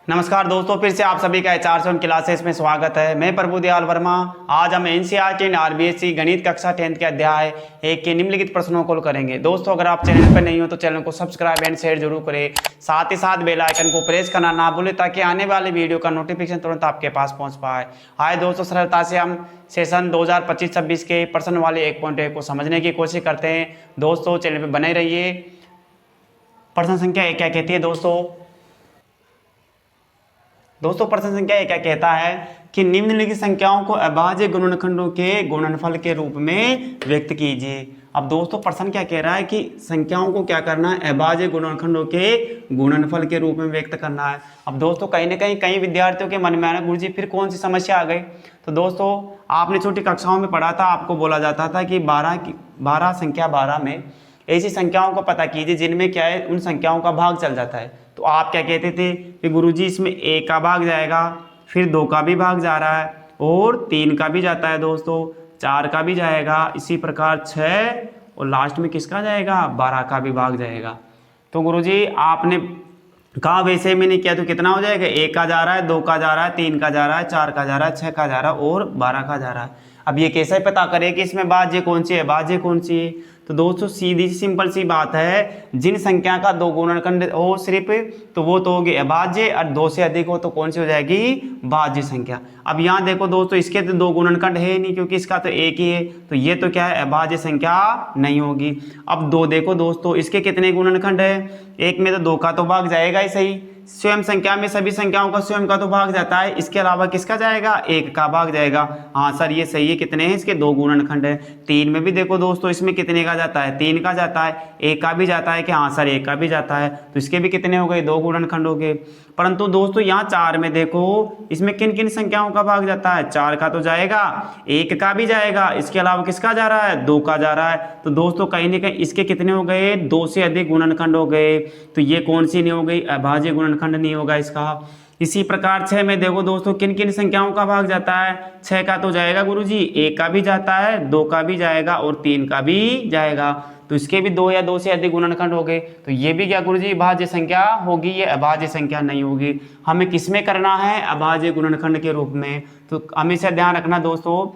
नमस्कार दोस्तों, फिर से आप सभी का एचआर ऑन क्लासेस में स्वागत है। मैं प्रभुदयाल वर्मा। आज हम एनसीईआरटी एंड आरबीएससी गणित कक्षा 10th के अध्याय 1 के निम्नलिखित प्रश्नों को करेंगे। दोस्तों, अगर आप चैनल पर नहीं हो तो चैनल को सब्सक्राइब एंड शेयर जरूर करें। साथ ही साथ बेल आइकन को प्रेस करना ना भूलें ताकि आने वाले वीडियो का नोटिफिकेशन तुरंत आपके पास पहुंच पाए। आए दोस्तों, सरलता से हम सेशन 2025-26 के प्रश्न वाले 1.1 को समझने की कोशिश करते हैं। दोस्तों, चैनल पर बने रहिए। प्रश्न संख्या 1 क्या कहती है दोस्तों प्रश्न संख्या 1 क्या कहता है कि निम्नलिखित संख्याओं को अभाज्य गुणनखंडों के गुणनफल के रूप में व्यक्त कीजिए। अब दोस्तों प्रश्न क्या कह रहा है कि संख्याओं को क्या करना है, अभाज्य गुणनखंडों के गुणनफल के रूप में व्यक्त करना है। अब दोस्तों कहीं ना कहीं कई विद्यार्थियों के मन में आना, गुरुजी फिर कौन सी समस्या आ गई। तो दोस्तों आपने छोटी कक्षाओं में पढ़ा था, आपको बोला जाता था कि 12 संख्या 12 में ऐसी संख्याओं को पता कीजिए जिनमें क्या है, उन संख्याओं का भाग चल जाता है। तो आप क्या कहते थे कि गुरुजी इसमें 1 का भाग जाएगा, फिर 2 का भी भाग जा रहा है और 3 का भी जाता है दोस्तों, 4 का भी जाएगा, इसी प्रकार 6 और लास्ट में किसका जाएगा, 12 का भी भाग जाएगा। तो गुरुजी आपने कहा वैसे मैंने किया तो कितना हो जाएगा, 1 का जा रहा है, 2 का जा रहा है, 3 का जा रहा है, 4 का जा रहा है, 6 का जा रहा है और 12 का जा रहा है। अब ये कैसे पता करें कि इसमें भाज्य कौन सी है, भाज्य कौन सी है। तो दोस्तों सीधी सिंपल सी बात है, जिन संख्या का 2 गुणनखंड हो सिर्फ तो वो तो होगी अभाज्य, और 2 से अधिक हो तो कौन सी हो जाएगी, भाज्य संख्या। अब यहाँ देखो दोस्तों, इसके तो 2 गुणनखंड है नहीं क्योंकि इसका तो 1 ही है, तो ये तो क्या है, अभाज्य संख्या नहीं होगी। अब 2 देखो दोस्तों, इसके कितने गुणनखंड है, 1 में तो 2 का तो भाग जाएगा ही सही, स्वयं संख्या में सभी संख्याओं का स्वयं का तो भाग जाता है, इसके अलावा किसका जाएगा, 1 का भाग जाएगा। हाँ सर ये सही है, कितने हैं इसके, 2 गुणनखंड है। 3 में भी देखो दोस्तों, इसमें कितने का जाता है, 3 का जाता है, 1 का भी जाता है कि, हाँ सर 1 का भी जाता है, तो इसके भी कितने हो गए, 2 गुणनखंड हो गए। परंतु दोस्तों यहाँ 4 में देखो, इसमें किन किन संख्याओं का भाग जाता है, 4 का तो जाएगा, 1 का भी जाएगा, इसके अलावा किसका जा रहा है, 2 का जा रहा है। तो दोस्तों कहीं ना कहीं इसके कितने हो गए, 2 से अधिक गुणनखंड हो गए। तो ये कौन सी नहीं हो गई, अभाज्य गुणनखंड नहीं होगा इसका। इसी प्रकार 6 में देखो दोस्तों, किन किन संख्याओं का भाग जाता है, 6 का तो जाएगा गुरुजी, 1 का भी जाता है, 2 का भी जाएगा और 3 का भी जाएगा। तो इसके भी 2 या 2 से अधिक गुणनखंड हो गए, तो ये भी क्या गुरुजी भाज्य संख्या होगी, ये अभाज्य संख्या नहीं होगी। हमें किसमें करना है, अभाज्य गुणनखंड के रूप में। तो हमेशा ध्यान रखना दोस्तों,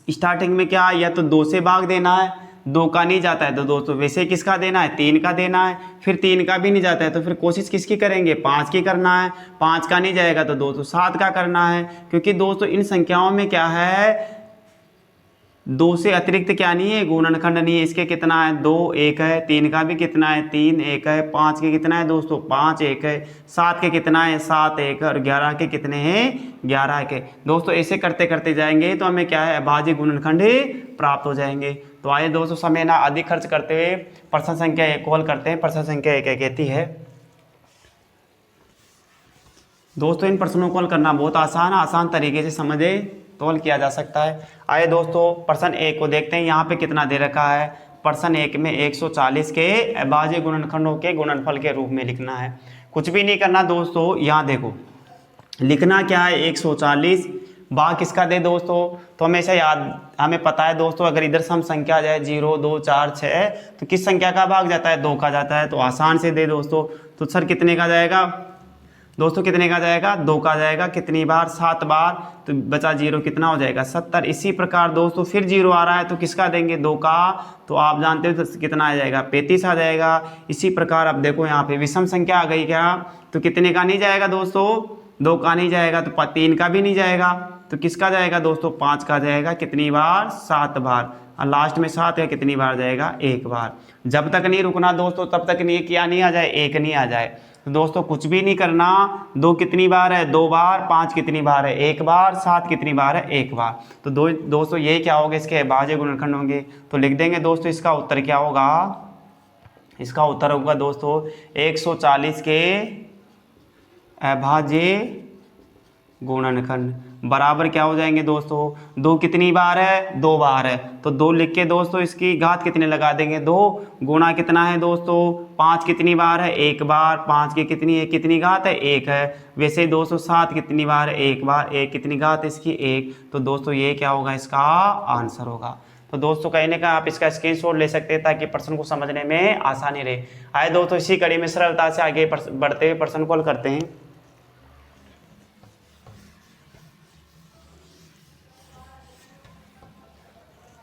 स्टार्टिंग में क्या, या तो 2 से भाग देना है, 2 का नहीं जाता है तो दोस्तों वैसे किसका देना है, 3 का देना है, फिर 3 का भी नहीं जाता है तो फिर कोशिश किसकी करेंगे, 5 की करना है, 5 का नहीं जाएगा तो दोस्तों 7 का करना है। क्योंकि दोस्तों इन संख्याओं में क्या है, 2 से अतिरिक्त क्या नहीं है, गुणनखंड नहीं है। इसके कितना है, 2 1 है, 3 का भी कितना है, 3 1 है, 5 के कितना है दोस्तों, 5 1 है, 7 के कितना है, 7 1 है और 11 के कितने हैं, 11 के। दोस्तों ऐसे करते करते जाएंगे तो हमें क्या है, अभाज्य गुणनखंड प्राप्त हो जाएंगे। तो आइए दोस्तों समय ना अधिक खर्च करते हुए प्रश्न संख्या 1 को हल करते हैं। प्रश्न संख्या 1 कहती है, दोस्तों इन प्रश्नों को हल करना बहुत आसान तरीके से समझे तो हल किया जा सकता है। आइए दोस्तों प्रश्न 1 को देखते हैं, यहाँ पे कितना दे रखा है। प्रश्न 1 में 140 के अभाज्य गुणनखंडों के गुणनफल के रूप में लिखना है। कुछ भी नहीं करना दोस्तों, यहाँ देखो लिखना क्या है, 140 भाग किसका दे दोस्तों, तो हमेशा याद हमें पता है दोस्तों, अगर इधर सम संख्या आ जाए 0 2 4 6 तो किस संख्या का भाग जाता है, 2 का जाता है, तो आसान से दे दोस्तों। तो सर कितने का जाएगा दोस्तों, कितने का जाएगा, 2 का जाएगा, कितनी बार, 7 बार, तो बचा 0 कितना हो जाएगा, 70। इसी प्रकार दोस्तों फिर 0 आ रहा है तो किसका देंगे, 2 का, तो आप जानते हो तो कितना आ जाएगा, 35 आ जाएगा। इसी प्रकार अब देखो यहाँ पे विषम संख्या आ गई क्या, तो कितने का नहीं जाएगा दोस्तों, 2 का नहीं जाएगा, तो 3 का भी नहीं जाएगा, तो किसका जाएगा दोस्तों, 5 का जाएगा, कितनी बार, 7 बार, और लास्ट में 7 का कितनी बार जाएगा, 1 बार। जब तक नहीं रुकना दोस्तों, तब तक नहीं क्या नहीं आ जाए, 1 नहीं आ जाए। तो दोस्तों कुछ भी नहीं करना, 2 कितनी बार है, 2 बार, 5 कितनी बार है, 1 बार, 7 कितनी बार है, 1 बार। तो दोस्तों ये क्या होगा, इसके अभाज्य गुणनखंड होंगे। तो लिख देंगे दोस्तों, इसका उत्तर क्या होगा, इसका उत्तर होगा दोस्तों 140 के अभाज्य गुणनखंड बराबर क्या हो जाएंगे दोस्तों, 2 कितनी बार है, 2 बार है, तो 2 लिख के दोस्तों इसकी घात कितने लगा देंगे, 2 गुणा कितना है दोस्तों, 5 कितनी बार है, 1 बार, 5 की कितनी घात है, 1 है। वैसे ही दोस्तों 7 कितनी बार है, 1 बार, 1 कितनी घात है इसकी, 1। तो दोस्तों ये क्या होगा, इसका आंसर होगा। तो दोस्तों कहीं ना कहीं आप इसका स्क्रीनशॉट ले सकते हैं ताकि प्रश्न को समझने में आसानी रहे। आए दोस्तों इसी कड़ी में सरलता से आगे बढ़ते हुए प्रश्न को हल करते हैं।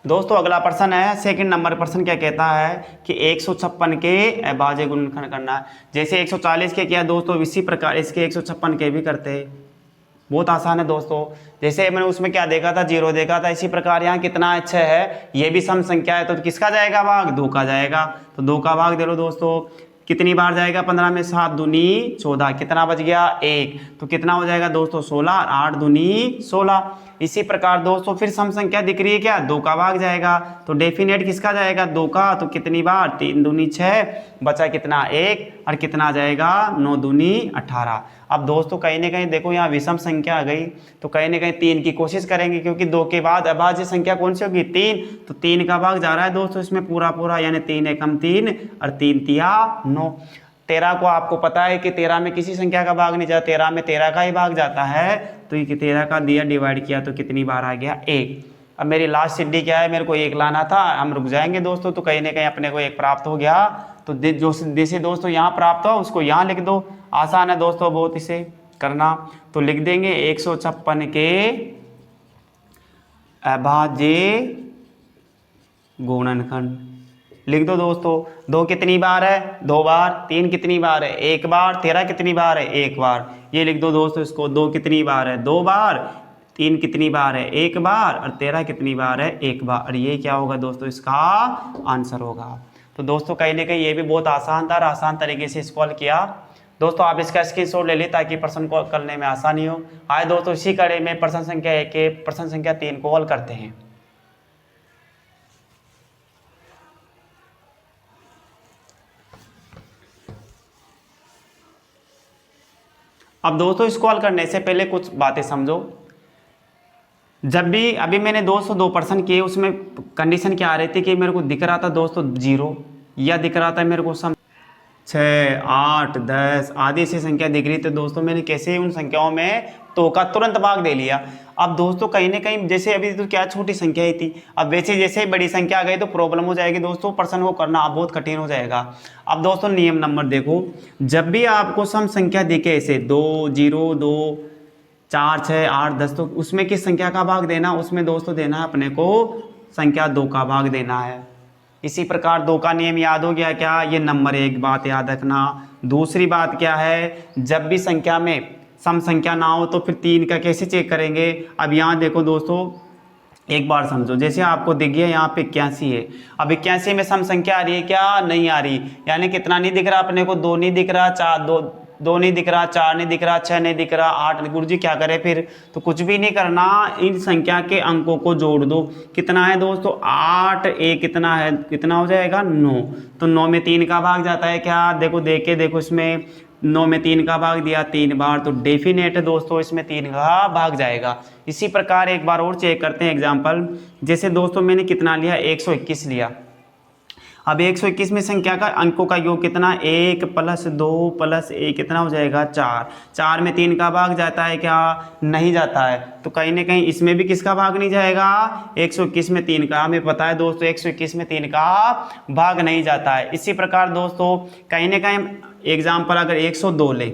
दोस्तों अगला प्रश्न है, सेकंड नंबर प्रश्न क्या कहता है कि 156 के अभाज्य गुणनखंड करना है। जैसे 140 के किया दोस्तों, इसी प्रकार इसके 156 के भी करते हैं। बहुत आसान है दोस्तों। जैसे मैंने उसमें क्या देखा था, 0 देखा था, इसी प्रकार यहाँ कितना 6 है, ये भी सम संख्या है, तो किसका जाएगा भाग, 2 का जाएगा। तो 2 का भाग दे लो दोस्तों, कितनी बार जाएगा, 15 में 7 दूनी 14, कितना बच गया 1, तो कितना हो जाएगा दोस्तों 16, 8 दूनी 16। इसी प्रकार दोस्तों फिर सम संख्या दिख रही है क्या, 2 का भाग जाएगा, तो डेफिनेट किसका जाएगा, 2 का, तो कितनी बार 3 दूनी 6, बचा कितना 1, और कितना जाएगा 9 दूनी 18। अब दोस्तों कहीं ना कहीं देखो यहाँ विषम संख्या आ गई, तो कहीं ना कहीं 3 की कोशिश करेंगे, क्योंकि 2 के बाद अभाज्य संख्या कौन सी होगी, 3, तो 3 का भाग जा रहा है दोस्तों इसमें पूरा पूरा, यानी 3 एकम 3 और 3 तिया 9। 13 को आपको पता है कि 13 में किसी संख्या का भाग नहीं जाता, 13 में 13 का ही भाग जाता है, तो ये 13 का दिया डिवाइड किया तो कितनी बार आ गया 1। अब मेरी लास्ट सिद्धि क्या है, मेरे को 1 लाना था, हम रुक जाएंगे दोस्तों, तो कहीं ना कहीं अपने को 1 प्राप्त हो गया। तो जो जैसे दोस्तों यहाँ प्राप्त हुआ उसको यहाँ लिख दो, आसान है दोस्तों बहुत इसे करना। तो लिख देंगे 156 के अभाज्य गुणनखंड, लिख दो दोस्तों। 2 कितनी बार है, 2 बार, 3 कितनी बार है, 1 बार, 13 कितनी बार है, 1 बार, ये लिख दो दोस्तों इसको। 2 कितनी बार है, 2 बार, 3 कितनी बार है, 1 बार, और 13 कितनी बार है, 1 बार, और ये क्या होगा दोस्तों, इसका आंसर होगा। तो दोस्तों कहीं ना कहीं ये भी बहुत आसान था और आसान तरीके से इसको हल किया। दोस्तों आप इसका स्क्रीनशॉट ले ली ताकि प्रश्न को करने में आसानी हो। आए दोस्तों इसी कड़ी में प्रश्न संख्या 1 के प्रश्न संख्या 3 को हल करते हैं। अब दोस्तों इसको हल करने से पहले कुछ बातें समझो। जब भी अभी मैंने 202 प्रश्न किए, उसमें कंडीशन क्या आ रही थी कि मेरे को दिख रहा था दोस्तों 0, या दिख रहा था मेरे को 6, 8, 10 आदि से संख्या दिख रही थी दोस्तों, मैंने कैसे उन संख्याओं में तो का तुरंत भाग दे लिया। अब दोस्तों कहीं ना कहीं जैसे अभी तो क्या छोटी संख्या ही थी, अब वैसे जैसे बड़ी संख्या आ गई तो प्रॉब्लम हो जाएगी दोस्तों, प्रश्न को करना अब बहुत कठिन हो जाएगा। अब दोस्तों नियम नंबर देखो, जब भी आपको सम संख्या दिखे ऐसे 2, 0, 2, 4, 6, 8, 10, तो उसमें किस संख्या का भाग देना, उसमें दोस्तों देना है अपने को संख्या 2 का भाग देना है। इसी प्रकार 2 का नियम याद हो गया क्या, ये नंबर 1 बात याद रखना। दूसरी बात क्या है, जब भी संख्या में सम संख्या ना हो तो फिर 3 का कैसे चेक करेंगे। अब यहाँ देखो दोस्तों एक बार समझो, जैसे आपको दिख गया यहाँ पे 81 है, अब 81 में सम संख्या आ रही है क्या, नहीं आ रही, यानी कितना नहीं दिख रहा अपने को, 2 नहीं दिख रहा, 4 2 नहीं दिख रहा, 4 नहीं दिख रहा, 6 नहीं दिख रहा, 8। गुरुजी क्या करें फिर, तो कुछ भी नहीं करना, इन संख्या के अंकों को जोड़ दो। कितना है दोस्तों 8, 1 कितना है, कितना हो जाएगा 9, तो 9 में 3 का भाग जाता है क्या, देखो देख के देखो, इसमें 9 में 3 का भाग दिया 3 बार, तो डेफिनेट है दोस्तों इसमें 3 का भाग जाएगा। इसी प्रकार एक बार और चेक करते हैं एग्जाम्पल, जैसे दोस्तों मैंने कितना लिया 121 लिया। अब 121 में संख्या का अंकों का योग कितना, 1 + 2 + 1 कितना हो जाएगा 4। 4 में 3 का भाग जाता है क्या, नहीं जाता है, तो कहीं ना कहीं इसमें भी किसका भाग नहीं जाएगा, 121 में 3 का, हमें पता है दोस्तों 121 में 3 का भाग नहीं जाता है। इसी प्रकार दोस्तों कहीं ना कहीं एग्जाम्पल अगर 102 ले,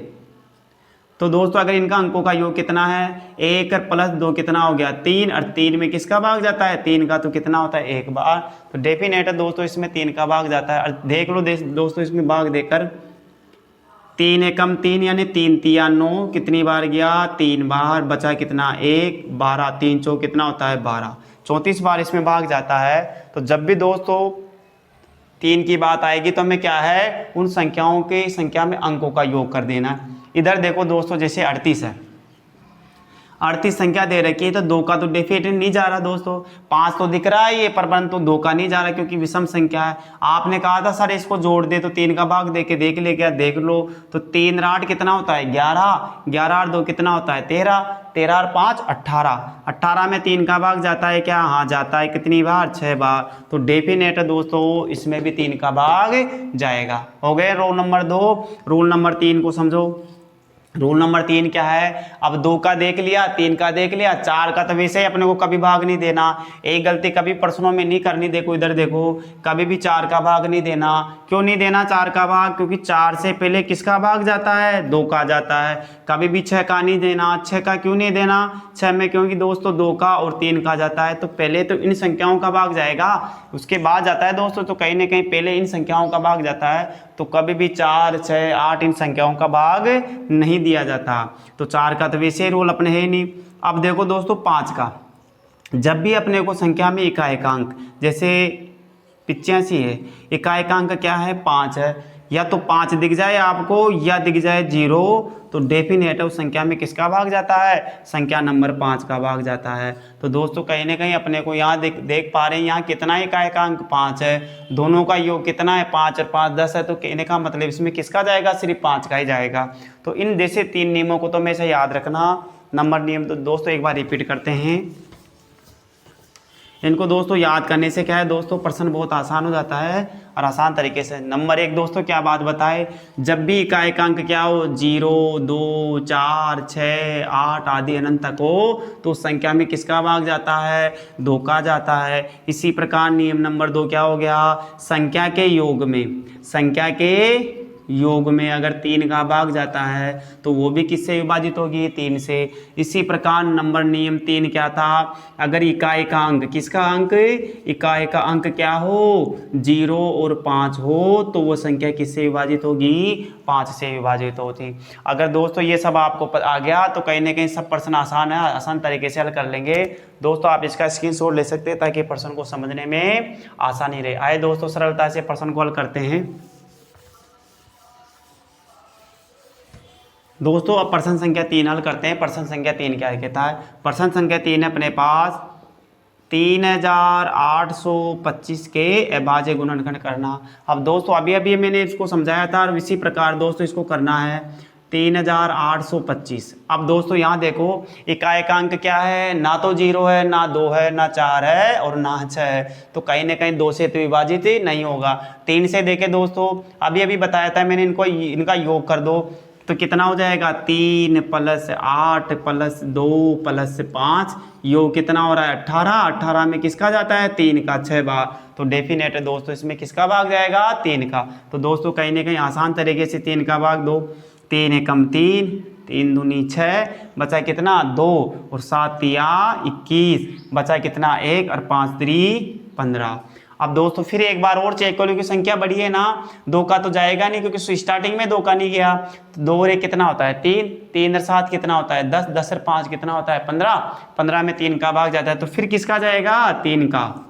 तो दोस्तों अगर इनका अंकों का योग कितना है, 1 + 2 कितना हो गया 3, और 3 में किसका भाग जाता है 3 का, तो कितना होता है 1 बार, तो डेफिनेट है दोस्तों इसमें 3 का भाग जाता है। और देख लो दोस्तों इसमें भाग देकर 3 एकम 3 यानी 3 तिया 9, कितनी बार गया 3 बार, बचा कितना 1, 12, 3 चौक कितना होता है 12, 34 बार इसमें भाग जाता है। तो जब भी दोस्तों 3 की बात आएगी तो हमें क्या है, उन संख्याओं की संख्या में अंकों का योग कर देना। इधर देखो दोस्तों जैसे 38 है, 38 संख्या दे रखी है, तो 2 का तो डेफिनेटली नहीं जा रहा दोस्तों, 5 तो दिख रहा है ये, परंतु 2 का नहीं जा रहा क्योंकि विषम संख्या है। आपने कहा था सर इसको जोड़ दे, तो 3 का भाग दे के देख ले, क्या देख लो, तो 3 और 8 कितना होता है 11, 11 और 2 कितना होता है 13, 13 और 5 18, 18 में 3 का भाग जाता है क्या, हाँ जाता है, कितनी बार 6 बार, तो डेफिनेट है दोस्तों इसमें भी 3 का भाग जाएगा। हो गए रूल नंबर 2। रूल नंबर 3 को समझो, रूल नंबर 3 क्या है, अब 2 का देख लिया, 3 का देख लिया, 4 का तो वैसे ही अपने को कभी भाग नहीं देना। एक गलती कभी प्रश्नों में नहीं करनी, देखो इधर देखो, कभी भी 4 का भाग नहीं देना। क्यों नहीं देना 4 का भाग, क्योंकि 4 से पहले किसका भाग जाता है, 2 का जाता है। कभी भी 6 का नहीं देना। 6 का क्यों नहीं देना, 6 में क्योंकि दोस्तों 2 का और 3 का जाता है, तो पहले तो इन संख्याओं का भाग जाएगा, उसके बाद जाता है दोस्तों, तो कहीं ना कहीं पहले इन संख्याओं का भाग जाता है। तो कभी भी 4, 6, 8 इन संख्याओं का भाग नहीं दिया जाता। तो 4 का तो वैसे ही रूल अपने है ही नहीं। अब देखो दोस्तों 5 का, जब भी अपने को संख्या में एकाएकांक, जैसे 85 है, एकाएकांक क्या है, 5 है, या तो 5 दिख जाए आपको या दिख जाए 0, तो डेफिनेट उस संख्या में किसका भाग जाता है, संख्या नंबर 5 का भाग जाता है। तो दोस्तों कहीं ना कहीं अपने को यहाँ देख पा रहे हैं, यहाँ कितना एकाएकांक 5 है, दोनों का योग कितना है, 5 और 5 10 है, तो कहने का मतलब इसमें किसका जाएगा, सिर्फ 5 का ही जाएगा। तो इन जैसे 3 नियमों को तो हमेशा याद रखना। नंबर नियम तो दोस्तों एक बार रिपीट करते हैं, इनको दोस्तों याद करने से क्या है दोस्तों, प्रश्न बहुत आसान हो जाता है और आसान तरीके से। नंबर 1 दोस्तों क्या बात बताए, जब भी एकाएकांक क्या हो, 0, 2, 4, 6, 8 आदि अनंत तक हो, तो उस संख्या में किसका भाग जाता है, 2 का जाता है। इसी प्रकार नियम नंबर 2 क्या हो गया, संख्या के योग में, संख्या के योग में अगर 3 का भाग जाता है तो वो भी किससे विभाजित होगी, 3 से। इसी प्रकार नंबर नियम 3 क्या था, अगर इकाई का अंक, किसका अंक, इकाई का अंक क्या हो, 0 और 5 हो, तो वो संख्या किससे विभाजित होगी, 5 से विभाजित होती। अगर दोस्तों ये सब आपको आ गया तो कहीं ना कहीं सब प्रश्न आसान है, आसान तरीके से हल कर लेंगे। दोस्तों आप इसका स्क्रीनशॉट ले सकते हैं ताकि प्रश्न को समझने में आसानी रहे। आए दोस्तों सरलता से प्रश्न को हल करते हैं। दोस्तों अब प्रश्न संख्या 3 हल करते हैं। प्रश्न संख्या 3 क्या कहता है, प्रश्न संख्या 3 है अपने पास 3825 के अभाज्य गुणनखंड करना। अब दोस्तों अभी अभी मैंने इसको समझाया था और इसी प्रकार दोस्तों इसको करना है 3825। अब दोस्तों यहाँ देखो एकाएकांक क्या है, ना तो 0 है, ना 2 है, ना 4 है और ना 6 है, तो कहीं ना कहीं 2 से तो विभाजित ही नहीं होगा। 3 से देखे दोस्तों, अभी अभी बताया था मैंने, इनका योग कर दो तो कितना हो जाएगा, 3 + 8 + 2 + 5, योग कितना हो रहा है, 18। 18 में किसका जाता है, 3 का 6 बार, तो डेफिनेट है दोस्तों इसमें किसका भाग जाएगा, 3 का। तो दोस्तों कहीं ना कहीं आसान तरीके से 3 का भाग दो, 3 एकम 3, 3 दूनी 6, बचा कितना 2 और 7 तिया 21, बचा कितना 1 और 5 3 15। अब दोस्तों फिर एक बार और चेक करो कि संख्या बड़ी है ना, 2 का तो जाएगा नहीं क्योंकि स्टार्टिंग में 2 का नहीं गया, तो 2 और 1 कितना होता है 3, 3 और 7 कितना होता है 10, 10 और 5 कितना होता है 15, 15 में 3 का भाग जाता है, तो फिर किसका जाएगा 3 का।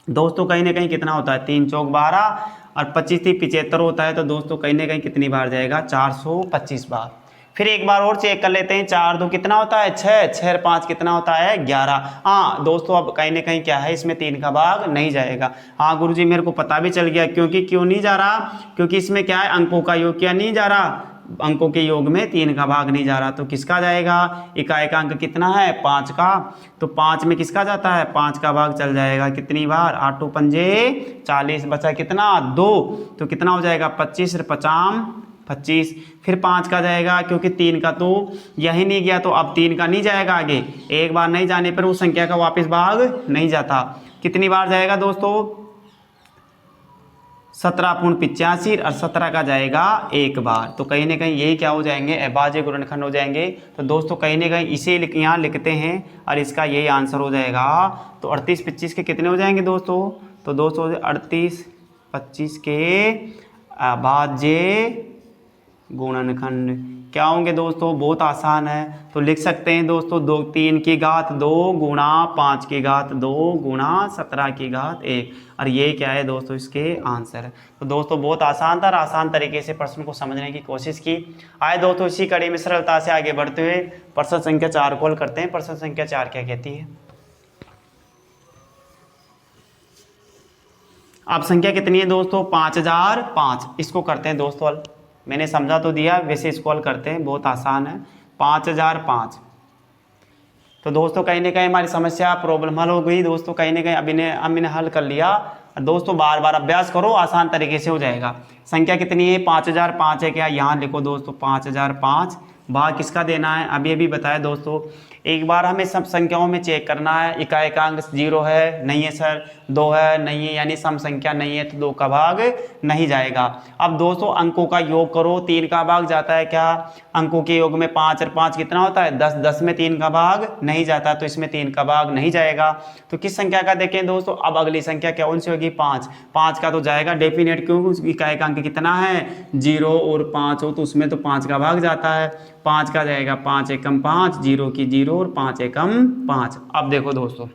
दोस्तों कहीं ना कहीं कितना होता है 3 चौक 12 और 25 थी 75 होता है, तो दोस्तों कहीं ना कहीं कितनी बार जाएगा 425 बार। फिर एक बार और चेक कर लेते हैं, 4 2 कितना होता है 6, 6 और 5 कितना होता है 11। हाँ दोस्तों अब कहीं ना कहीं क्या है इसमें 3 का भाग नहीं जाएगा। हाँ गुरुजी मेरे को पता भी चल गया, क्योंकि क्यों नहीं जा रहा, क्योंकि इसमें क्या है अंकों का योग क्या नहीं जा रहा, अंकों के योग में 3 का भाग नहीं जा रहा, तो किसका जाएगा, इकाएकांक कितना है 5 का, तो 5 में किसका जाता है 5 का भाग चल जाएगा कितनी बार, 8 पंजे 40, बचा कितना 2, तो कितना हो जाएगा 25 और 50 25। फिर 5 का जाएगा क्योंकि 3 का तो यही नहीं गया, तो अब 3 का नहीं जाएगा आगे, एक बार नहीं जाने पर उस संख्या का वापस भाग नहीं जाता। कितनी बार जाएगा दोस्तों 17 × 85 और 17 का जाएगा एक बार, तो कहीं ना कहीं यही क्या हो जाएंगे अभाज्य गुणनखंड हो जाएंगे। तो दोस्तों कहीं ना कहीं इसे यहाँ लिखते हैं और इसका यही आंसर हो जाएगा। तो 38 25 के कितने हो जाएंगे दोस्तों, तो दोस्तों 38 25 के अभाज्य गुणनखंड क्या होंगे दोस्तों, बहुत आसान है, तो लिख सकते हैं दोस्तों 3 की घात 2 गुणा 5 की घात 2 गुणा 17 की घात 1, और ये क्या है दोस्तों इसके आंसर है। तो दोस्तों बहुत आसान था, आसान तरीके से प्रश्न को समझने की कोशिश की। आए दोस्तों इसी कड़ी में सरलता से आगे बढ़ते हुए प्रश्न संख्या 4 को हल करते हैं। प्रश्न संख्या 4 क्या कहती है, अब संख्या कितनी है दोस्तों 5005, इसको करते हैं दोस्तों हल। मैंने समझा तो दिया, वैसे इसको हल करते हैं, बहुत आसान है 5005। तो दोस्तों कहीं ना कहीं हमारी समस्या प्रॉब्लम हल हो गई दोस्तों, कहीं ना कहीं अभी मैंने हल कर लिया। दोस्तों बार बार अभ्यास करो, आसान तरीके से हो जाएगा। संख्या कितनी है 5005 है क्या, यहाँ लिखो दोस्तों 5005 भाग किसका देना है, अभी अभी बताया दोस्तों। एक बार हमें सब संख्याओं में चेक करना है, इकाई का अंक 0 है, नहीं है सर, 2 है, नहीं है, यानी सम संख्या नहीं है तो 2 का भाग नहीं जाएगा। अब दोस्तों अंकों का योग करो, 3 का भाग जाता है क्या, अंकों के योग में 5 और 5 कितना होता है 10, 10 में 3 का भाग नहीं जाता तो इसमें 3 का भाग नहीं जाएगा। तो किस संख्या का देखें दोस्तों, अब अगली संख्या क्या कौन सी होगी, 5, 5 का तो जाएगा डेफिनेट, क्यों, इकाई का अंक कितना है 0 और 5 हो तो उसमें तो 5 का भाग जाता है, 5 का जाएगा 5 एकम 5, 0 की 0 और 5 एकम 5। अब देखो दोस्तों,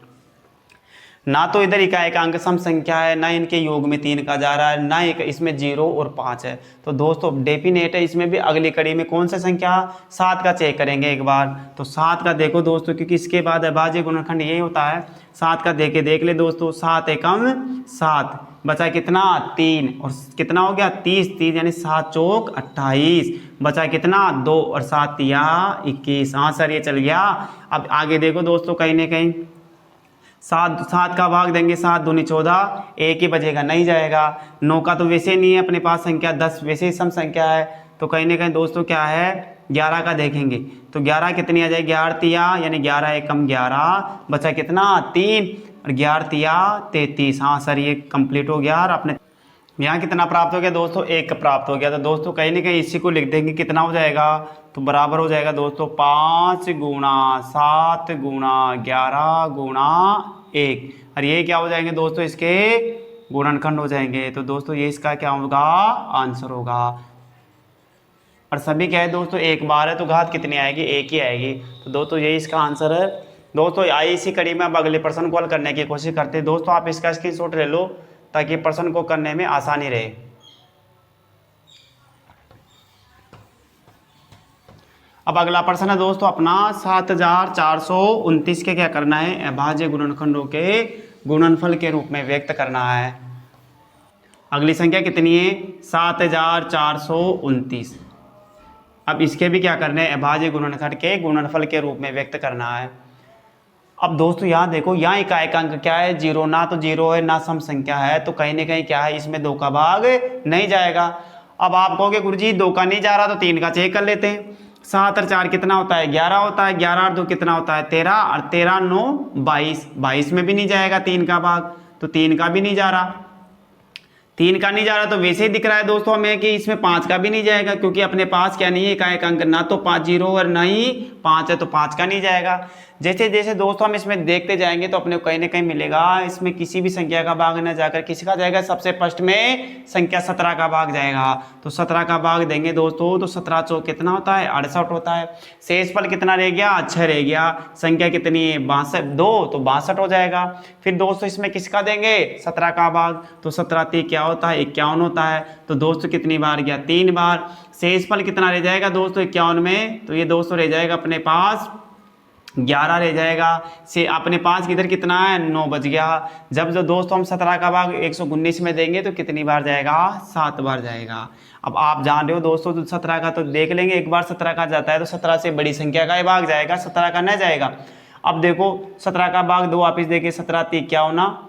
ना तो इधर इकाई का अंक सम संख्या है, ना इनके योग में 3 का जा रहा है, ना एक इसमें 0 और 5 है, तो दोस्तों डेफिनेट है इसमें भी अगली कड़ी में कौन सा संख्या 7 का चेक करेंगे एक बार। तो 7 का देखो दोस्तों, क्योंकि इसके बाद अभाज्य गुणनखंड यही होता है, 7 का देख ले दोस्तों, 7 एकम 7, बचा कितना 3 और कितना हो गया 30, 30 यानी 7 चौक 28, बचा कितना 2 और 7 या 21। हाँ सर ये चल गया। अब आगे देखो दोस्तों, कहीं ना कहीं 7 का भाग देंगे, 7 दूनी 14, एक ही बचेगा नहीं जाएगा। 9 का तो वैसे नहीं है अपने पास संख्या, 10 वैसे ही सम संख्या है, तो कहीं ना कहीं दोस्तों क्या है 11 का देखेंगे, तो 11 कितनी आ जाएगी 11 तिया यानी 11 एकम 11, बचा कितना 3 और 11 तिया 33। हाँ सर ये कंप्लीट हो गया। और अपने यहाँ कितना प्राप्त हो गया दोस्तों, 1 प्राप्त हो गया। तो दोस्तों कहीं ना कहीं इसी को लिख देंगे, कितना हो जाएगा, तो बराबर हो जाएगा दोस्तों 5 गुणा 7 गुणा 11 गुणा 1, और ये क्या हो जाएंगे दोस्तों, इसके गुणनखंड हो जाएंगे। तो दोस्तों ये इसका क्या होगा, आंसर होगा। और सभी क्या है दोस्तों, एक बार है तो घात कितनी आएगी, 1 ही आएगी। तो दोस्तों यही इसका आंसर है। दोस्तों आई इसी कड़ी में अब अगले प्रश्न को हल करने की कोशिश करते हैं। दोस्तों आप इसका स्क्रीनशॉट ले लो ताकि प्रश्न को करने में आसानी रहे। अब अगला प्रश्न है दोस्तों अपना 7429 के क्या करना है, अभाज्य गुणनखंडों के गुणनफल के रूप में व्यक्त करना है। अगली संख्या कितनी है 7429। अब इसके भी क्या करना है, अभाज्य गुणनखंड के गुणनफल के रूप में व्यक्त करना है। अब दोस्तों यहाँ देखो, यहाँ इकाई का अंक क्या है 0, ना तो 0 है ना सम संख्या है, तो कहीं ना कहीं क्या है इसमें 2 का भाग नहीं जाएगा। अब आप कहोगे गुरुजी 2 का नहीं जा रहा तो 3 का चेक कर लेते हैं। 7 और 4 कितना होता है 11 होता है, 11 और 2 कितना होता है 13, और 13 9 22, 22 में भी नहीं जाएगा 3 का भाग, तो 3 का भी नहीं जा रहा। 3 का नहीं जा रहा तो वैसे ही दिख रहा है दोस्तों हमें कि इसमें 5 का भी नहीं जाएगा, क्योंकि अपने पास क्या नहीं है इकाई का अंक, ना तो 5 0 और ना ही 5 है, तो 5 का नहीं जाएगा। जैसे जैसे दोस्तों हम इसमें देखते जाएंगे तो अपने को कहीं ना कहीं मिलेगा इसमें किसी भी संख्या का भाग न जाकर किसी का जाएगा, सबसे फर्स्ट में संख्या 17 का भाग जाएगा। तो 17 का भाग देंगे दोस्तों, तो 17 चौक कितना होता है 68 होता है। शेषफल कितना रह गया 6 रह गया। संख्या कितनी है 62, 2 तो 62 हो जाएगा। फिर दोस्तों इसमें किसका देंगे 17 का भाग, तो 17 3 क्या होता है 51 होता है। तो दोस्तों कितनी बार गया 3 बार। शेषफल कितना रह जाएगा दोस्तों 51 में, तो ये दोस्तों रह जाएगा अपने पास 11 रह जाएगा। से अपने पास किधर कितना है 9 बच गया। जब जो दोस्तों हम 17 का भाग 119 में देंगे तो कितनी बार जाएगा 7 बार जाएगा। अब आप जान रहे हो दोस्तों, तो 17 का तो देख लेंगे, एक बार 17 का जाता है तो 17 से बड़ी संख्या का ही भाग जाएगा, 17 का न जाएगा। अब देखो 17 का भाग 2 वापिस देखिए, 17 3 क्या होना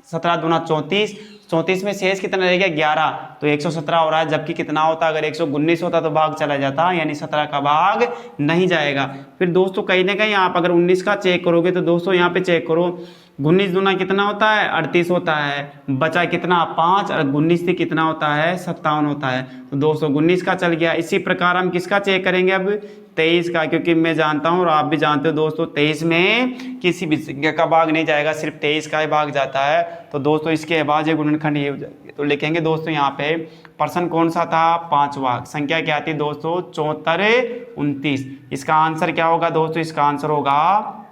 17 दूना 34, 34 में शेष कितना रह गया 11, तो 117 हो रहा है। जबकि कितना होता अगर 119 होता तो भाग चला जाता, यानी 17 का भाग नहीं जाएगा। फिर दोस्तों कहीं ना कहीं आप अगर 19 का चेक करोगे तो दोस्तों यहाँ पे चेक करो, 19 दूना कितना होता है 38 होता है, बचा कितना 5, और 19 से कितना होता है 57 होता है। तो दोस्तों 19 का चल गया। इसी प्रकार हम किसका चेक करेंगे अब 23 का, क्योंकि मैं जानता हूँ और आप भी जानते हो दोस्तों 23 में किसी भी संख्या का भाग नहीं जाएगा, सिर्फ 23 का ही भाग जाता है। तो दोस्तों इसके अभाज्य गुणनखंड ये हो जाएंगे। तो लिखेंगे दोस्तों यहाँ पे प्रश्न कौन सा था 5वां, संख्या क्या थी दोस्तों 74 29। इसका आंसर क्या होगा दोस्तों, इसका आंसर होगा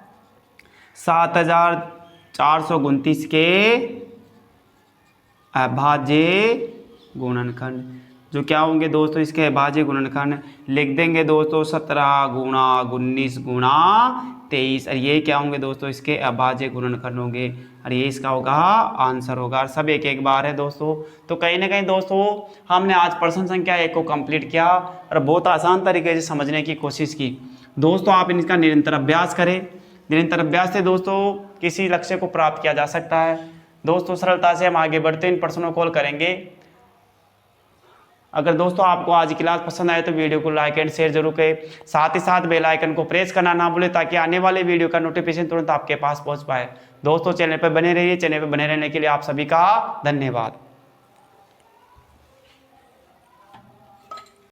7429 के अभाज्य गुणनखंड। जो क्या होंगे दोस्तों इसके अभाज्य गुणनखंड लिख देंगे दोस्तों 17 गुणा 19 गुणा 23, और ये क्या होंगे दोस्तों इसके अभाज्य गुणनखंड होंगे, और ये इसका होगा आंसर होगा। और सब एक एक बार है दोस्तों। तो कहीं ना कहीं दोस्तों हमने आज प्रश्न संख्या 1 को कंप्लीट किया और बहुत आसान तरीके से समझने की कोशिश की। दोस्तों आप इनका निरंतर अभ्यास करें, निरंतर अभ्यास से दोस्तों किसी लक्ष्य को प्राप्त किया जा सकता है। दोस्तों सरलता से हम आगे बढ़ते इन प्रश्नों को हल करेंगे। अगर दोस्तों आपको आज की क्लास पसंद आए तो वीडियो को लाइक एंड शेयर जरूर करें, साथ ही साथ बेल आइकन को प्रेस करना ना भूलें ताकि आने वाले वीडियो का नोटिफिकेशन तुरंत आपके पास पहुंच पाए। दोस्तों चैनल पर बने रहिए, चैनल पर बने रहने के लिए आप सभी का धन्यवाद।